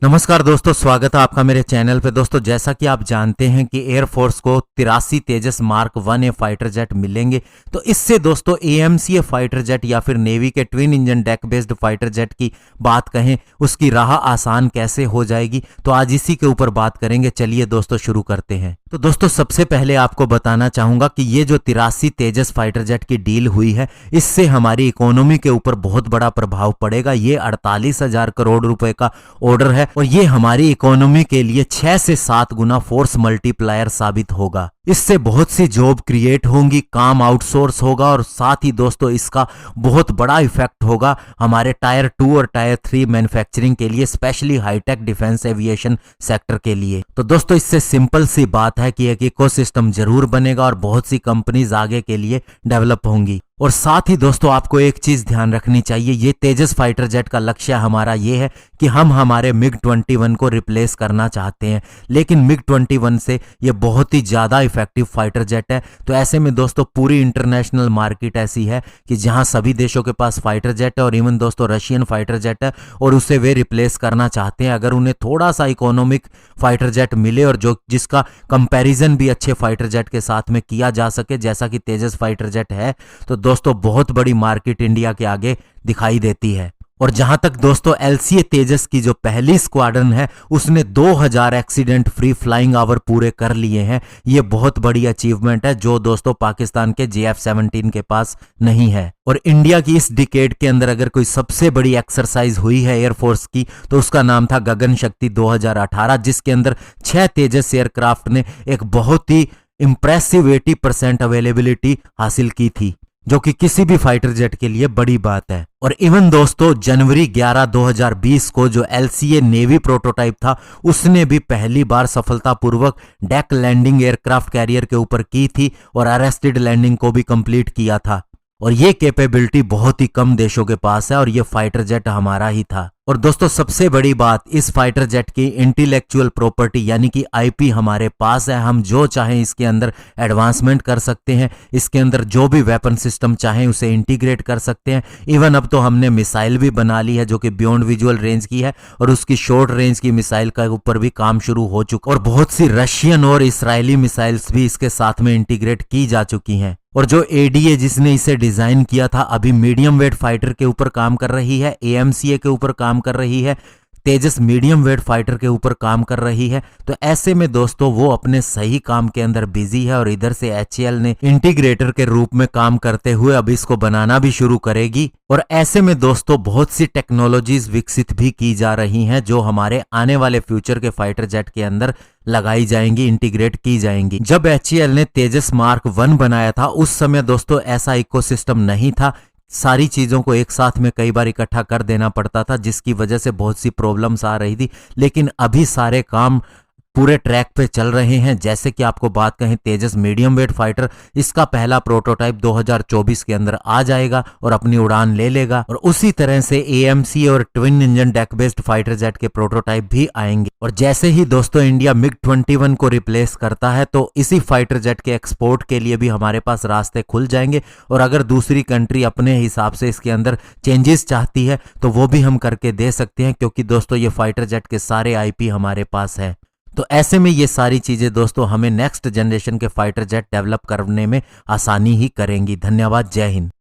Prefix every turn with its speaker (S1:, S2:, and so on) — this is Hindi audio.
S1: नमस्कार दोस्तों, स्वागत है आपका मेरे चैनल पे। दोस्तों, जैसा कि आप जानते हैं कि एयरफोर्स को 83 तेजस मार्क 1A फाइटर जेट मिलेंगे। तो इससे दोस्तों AMCA फाइटर जेट या फिर नेवी के twin engine deck based fighter jet की बात कहें, उसकी राह आसान कैसे हो जाएगी, तो आज इसी के ऊपर बात करेंगे। चलिए दोस्तों शुरू करते हैं। तो दोस्तों, सबसे पहले आपको बताना चाहूंगा कि ये जो 83 तेजस फाइटर जेट की डील हुई है, इससे हमारी इकोनॉमी के ऊपर बहुत बड़ा प्रभाव पड़ेगा। ये 48,000 करोड़ रुपए का ऑर्डर है और ये हमारी इकोनॉमी के लिए 6 से 7 गुना फोर्स मल्टीप्लायर साबित होगा। इससे बहुत सी जॉब क्रिएट होंगी, काम आउटसोर्स होगा और साथ ही दोस्तों इसका बहुत बड़ा इफेक्ट होगा हमारे टायर 2 और टायर 3 मैन्युफैक्चरिंग के लिए, specially high tech defence aviation sector के लिए। तो दोस्तों, इससे सिंपल सी बात है कि एक इकोसिस्टम जरूर बनेगा और बहुत सी कंपनीज आगे के लिए डेवलप होंगी। और साथ ही दोस्तों, आपको एक चीज ध्यान रखनी चाहिए, ये तेजस फाइटर जेट का लक्ष्य हमारा ये है कि हम हमारे MiG-21 को रिप्लेस करना चाहते हैं, लेकिन MiG-21 से ये बहुत ही ज्यादा इफेक्टिव फाइटर जेट है। तो ऐसे में दोस्तों, पूरी इंटरनेशनल मार्केट ऐसी है कि जहां सभी देशों के पास फाइटर जेट है और इवन दोस्तों रशियन फाइटर जेट है और उसे वे रिप्लेस करना चाहते हैं। अगर उन्हें थोड़ा सा इकोनॉमिक फाइटर जेट मिले और जिसका कंपैरिजन भी अच्छे फाइटर जेट के साथ में किया जा सके, जैसा कि तेजस फाइटर जेट है, तो दोस्तों बहुत बड़ी मार्केट इंडिया के आगे दिखाई देती है। और जहां तक दोस्तों LCA तेजस की जो पहली स्क्वाड्रन है, उसने 2000 एक्सीडेंट फ्री फ्लाइंग आवर पूरे कर लिए हैं। ये बहुत बड़ी अचीवमेंट है जो दोस्तों पाकिस्तान के JF-17 के पास नहीं है। और इंडिया की इस डिकेड के अंदर अगर कोई सबसे बड़ी एक्सरसाइज हुई है एयरफोर्स की, तो उसका नाम था गगन शक्ति 2018, जिसके अंदर 6 तेजस एयरक्राफ्ट ने एक बहुत ही इंप्रेसिव 80% अवेलेबिलिटी हासिल की थी, जो कि किसी भी फाइटर जेट के लिए बड़ी बात है। और इवन दोस्तों जनवरी 11, 2020 को जो LCA नेवी प्रोटोटाइप था, उसने भी पहली बार सफलतापूर्वक डेक लैंडिंग एयरक्राफ्ट कैरियर के ऊपर की थी और अरेस्टेड लैंडिंग को भी कंप्लीट किया था। और ये कैपेबिलिटी बहुत ही कम देशों के पास है और ये फाइटर जेट हमारा ही था। और दोस्तों सबसे बड़ी बात, इस फाइटर जेट की इंटेलेक्चुअल प्रॉपर्टी यानी कि IP हमारे पास है। हम जो चाहें इसके अंदर एडवांसमेंट कर सकते हैं, इसके अंदर जो भी वेपन सिस्टम चाहें उसे इंटीग्रेट कर सकते हैं। इवन अब तो हमने मिसाइल भी बना ली है जो कि बियॉन्ड विजुअल रेंज की है और उसकी शॉर्ट रेंज की मिसाइल का ऊपर भी काम शुरू हो चुका और बहुत सी रशियन और इसराइली मिसाइल्स भी इसके साथ में इंटीग्रेट की जा चुकी हैं। और जो ADA जिसने इसे डिजाइन किया था, अभी मीडियम वेट फाइटर के ऊपर काम कर रही है, AMCA के ऊपर काम कर रही है, तेजस मीडियम वेट फाइटर के ऊपर काम कर रही है। तो ऐसे में दोस्तों वो अपने सही काम के अंदर बिजी है और इधर से HAL ने इंटीग्रेटर के रूप में काम करते हुए अब इसको बनाना भी शुरू करेगी। और ऐसे में दोस्तों बहुत सी टेक्नोलॉजीज विकसित भी की जा रही हैं जो हमारे आने वाले फ्यूचर के फाइटर जेट के अंदर लगाई जाएंगी, इंटीग्रेट की जाएंगी। जब HAL ने तेजस मार्क 1 बनाया था, उस समय दोस्तों ऐसा इकोसिस्टम नहीं था। सारी चीजों को एक साथ में कई बार इकट्ठा कर देना पड़ता था, जिसकी वजह से बहुत सी प्रॉब्लम्स आ रही थी। लेकिन अभी सारे काम पूरे ट्रैक पे चल रहे हैं। जैसे कि आपको बात कहें, तेजस मीडियम वेट फाइटर, इसका पहला प्रोटोटाइप 2024 के अंदर आ जाएगा और अपनी उड़ान ले लेगा। और उसी तरह से AMCA और twin engine deck based fighter jet के प्रोटोटाइप भी आएंगे। और जैसे ही दोस्तों इंडिया MiG-21 को रिप्लेस करता है, तो इसी फाइटर जेट के एक्सपोर्ट के लिए भी हमारे पास रास्ते खुल जाएंगे। और अगर दूसरी कंट्री अपने हिसाब से इसके अंदर चेंजेस चाहती है, तो वो भी हम करके दे सकते हैं, क्योंकि दोस्तों ये फाइटर जेट के सारे IP हमारे पास है। तो ऐसे में ये सारी चीजें दोस्तों हमें नेक्स्ट जनरेशन के फाइटर जेट डेवलप करने में आसानी ही करेंगी। धन्यवाद, जय हिंद।